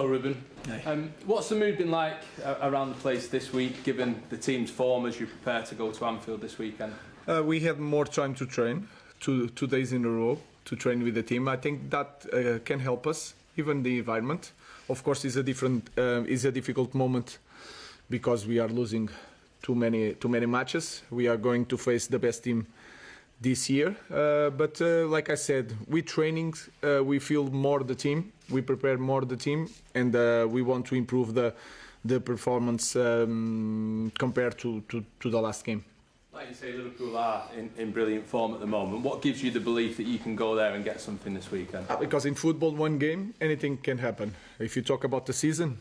Ruben. Hey. What's the mood been like around the place this week, given the team's form as you prepare to go to Anfield this weekend? We had more time to train, two days in a row to train with the team. I think that can help us, even the environment. Of course, is a difficult moment because we are losing too many matches. We are going to face the best team this year, but like I said, with trainings we feel more the team, we prepare more the team, and we want to improve the performance compared to the last game. Like you say, Liverpool are in brilliant form at the moment. What gives you the belief that you can go there and get something this weekend? Because in football, one game, anything can happen. If you talk about the season,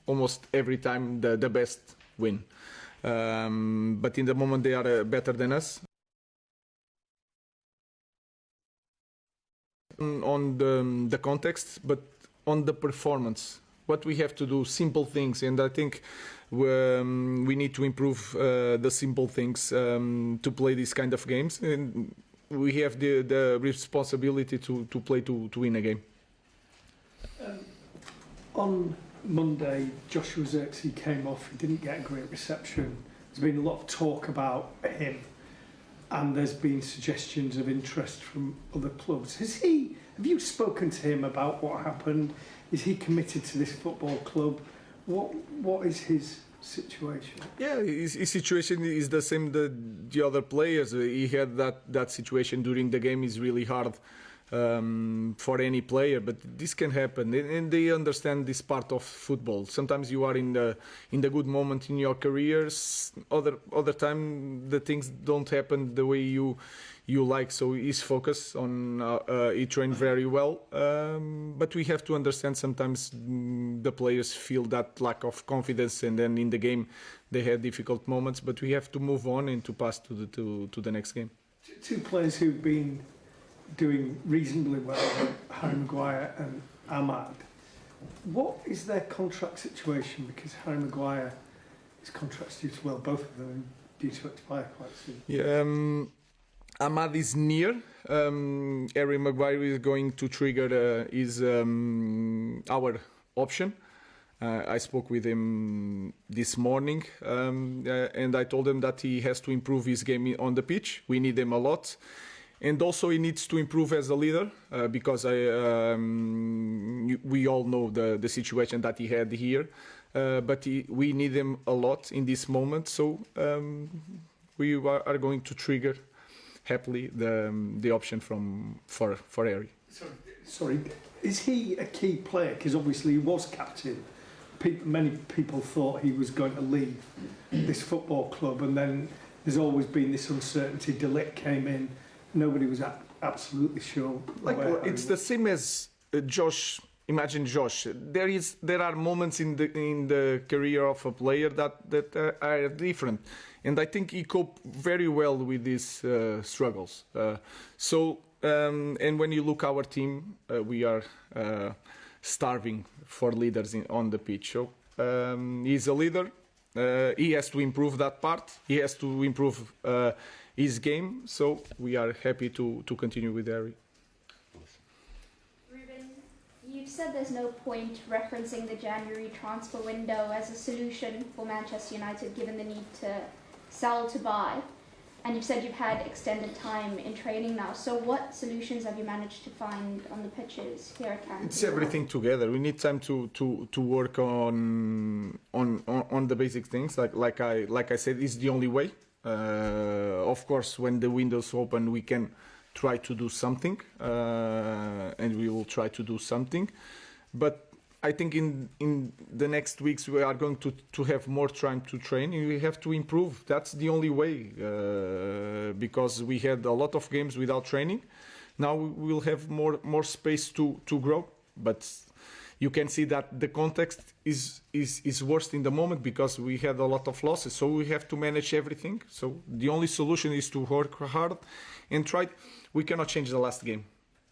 almost every time the best win. But in the moment they are better than us. On the context, but on the performance, what we have to do, simple things, and I think we need to improve the simple things to play these kind of games, and we have the responsibility to play to win a game. On Monday, Joshua Zirkzee came off. He didn't get a great reception. There's been a lot of talk about him, and there's been suggestions of interest from other clubs. Have you spoken to him about what happened? Is he committed to this football club? What is his situation? Yeah, his situation is the same that the other players. He had that situation during the game. Is really hard for any player, but this can happen, and they understand this part of football. Sometimes you are in the good moment in your careers. Other time the things don't happen the way you like. So he's focused on. He trained very well, but we have to understand sometimes the players feel that lack of confidence, and then in the game they had difficult moments. But we have to move on and to pass to the next game. Two players who've been doing reasonably well, Harry Maguire and Ahmad. What is their contract situation? Because Harry Maguire, his contract's due to, well, both of them are due to expire quite soon. Yeah, Ahmad is near. Harry Maguire is going to trigger our option. I spoke with him this morning, and I told him that he has to improve his game on the pitch. We need him a lot. And also he needs to improve as a leader, because we all know the situation that he had here. But we need him a lot in this moment. So we are going to trigger happily the option for Harry. Sorry, is he a key player? Because obviously he was captain. Many people thought he was going to leave this football club, and then there's always been this uncertainty. De Ligt came in. Nobody was absolutely sure. It's the same as Josh. Imagine Josh. There are moments in the career of a player that are different, and I think he coped very well with these struggles. And when you look our team, we are starving for leaders on the pitch. So he's a leader. He has to improve that part. He has to improve his game. So we are happy to continue with Harry. Ruben, you've said there's no point referencing the January transfer window as a solution for Manchester United, given the need to sell to buy. And you've said you've had extended time in training now. So what solutions have you managed to find on the pitches here at Canada? It's everything together. We need time to work on the basic things. Like I said, it's the only way. Of course, when the windows open, we can try to do something, and we will try to do something. But I think in the next weeks we are going to have more time to train, and we have to improve. That's the only way, because we had a lot of games without training. Now we will have more space to grow. But you can see that the context is worse in the moment because we had a lot of losses. So we have to manage everything. So the only solution is to work hard and try. We cannot change the last game.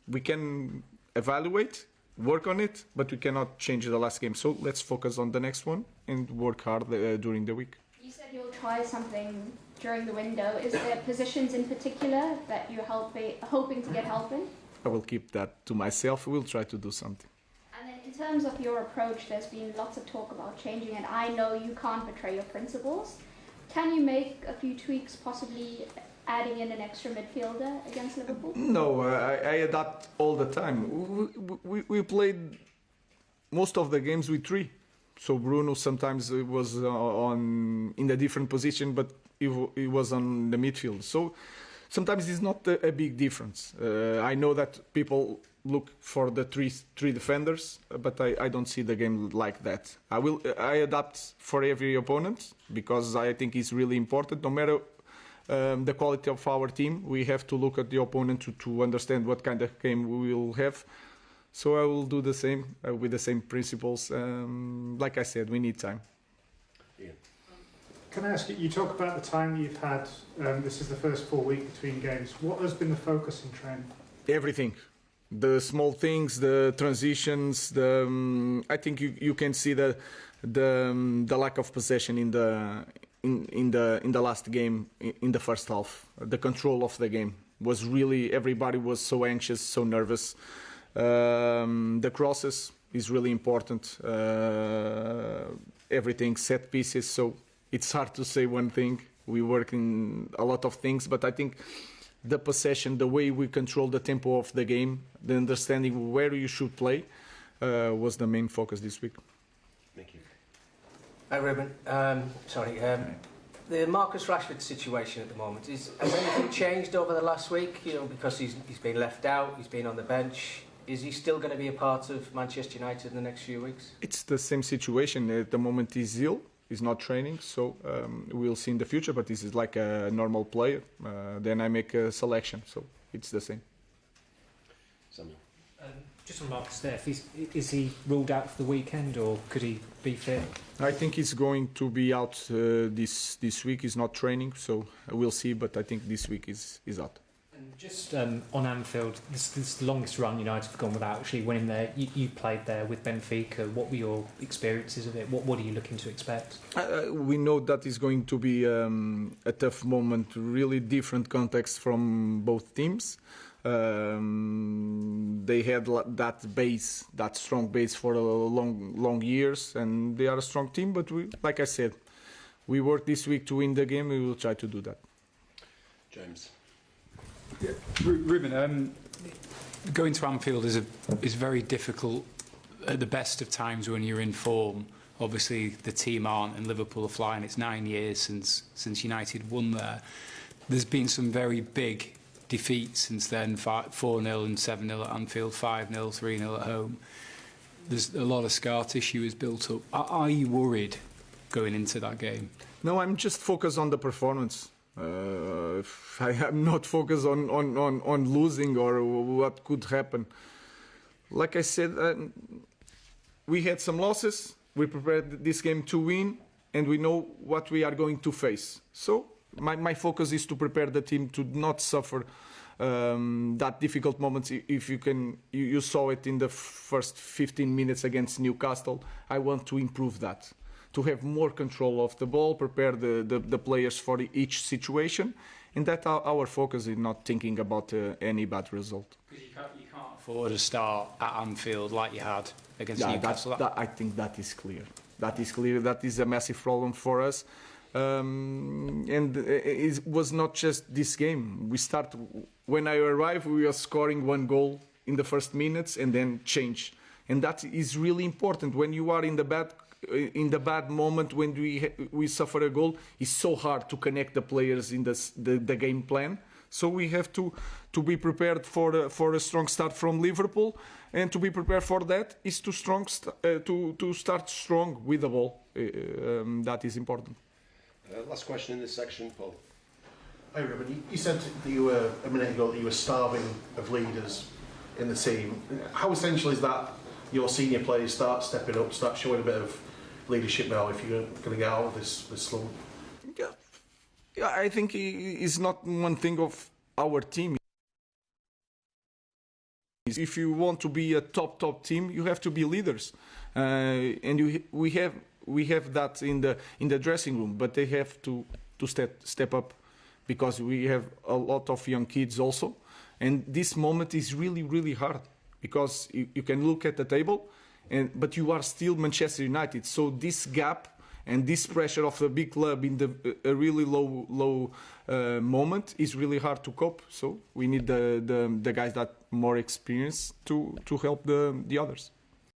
We can evaluate, work on it, but we cannot change the last game. So let's focus on the next one and work hard during the week. You said you'll try something during the window. Is there positions in particular that you're hoping to get help in? I will keep that to myself. We'll try to do something. And then in In terms of your approach, there's been lots of talk about changing it. I know you can't betray your principles. Can you make a few tweaks, possibly adding in an extra midfielder against Liverpool? No, I adapt all the time. We played most of the games with three. So Bruno sometimes was in a different position, but he was on the midfield. So sometimes it's not a big difference. I know that people look for the three defenders, but I don't see the game like that. I adapt for every opponent because I think it's really important. No matter the quality of our team, we have to look at the opponent to understand what kind of game we will have. So I will do the same with the same principles. Like I said, we need time. Ian. Can I ask you, you talk about the time you've had, this is the first full week between games. What has been the focus in training? Everything. The small things, the transitions, I think you can see the lack of possession in the last game, in the first half. The control of the game was really, everybody was so anxious, so nervous. The crosses is really important. Everything, set pieces, so it's hard to say one thing. We work in a lot of things, but I think the possession, the way we control the tempo of the game, the understanding where you should play, was the main focus this week. Thank you. Hi, Ruben. The Marcus Rashford situation at the moment, has anything changed over the last week? You know, because he's been left out, he's been on the bench. Is he still going to be a part of Manchester United in the next few weeks? It's the same situation. At the moment he's ill, he's not training, so we'll see in the future, but this is like a normal player. Then I make a selection, so it's the same. Samuel. Just on Marcus there, is he ruled out for the weekend or could he be fit? I think he's going to be out this week. He's not training, so we'll see, but I think this week is out. And just on Anfield, this is the longest run United have gone without actually winning there. You played there with Benfica. What were your experiences of it? What are you looking to expect? We know that is going to be a tough moment, really different context from both teams. They had that strong base for long years, and they are a strong team. But like I said, we work this week to win the game. We will try to do that. James. Yeah. Ruben, going to Anfield is very difficult at the best of times when you're in form. Obviously, the team aren't, and Liverpool are flying. It's 9 years since United won there. There's been some very big defeats since then, 4-0 and 7-0 at Anfield, 5-0, 3-0 at home. There's a lot of scar tissue is built up. Are you worried going into that game? No, I'm just focused on the performance. I'm not focused on losing or what could happen. Like I said, we had some losses. We prepared this game to win, and we know what we are going to face. So my focus is to prepare the team to not suffer that difficult moments. If you saw it in the first 15 minutes against Newcastle. I want to improve that, to have more control of the ball, prepare the players for each situation, and that our focus is not thinking about any bad result. Because you can't afford a start at Anfield like you had against Newcastle. I think that is clear. That is clear. That is a massive problem for us. And it was not just this game. When I arrived, we were scoring 1 goal in the first minutes and then change. And that is really important. When you are in the bad moment, when we suffer a goal, it's so hard to connect the players in the game plan. So we have to be prepared for a strong start from Liverpool, and to be prepared for that is to start strong with the ball. That is important. Last question in this section, Paul. Hi Ruben, you said that you were a minute ago that you were starving of leaders in the team. How essential is that your senior players start stepping up, start showing a bit of leadership now if you're going to get out of this slump? Yeah, I think it's not one thing of our team. If you want to be a top team, you have to be leaders, and we have that in the dressing room. But they have to step up, because we have a lot of young kids also, and this moment is really hard, because you can look at the table but you are still Manchester United. So this gap and this pressure of a big club in a really low moment is really hard to cope. So we need the guys that more experienced to help the others.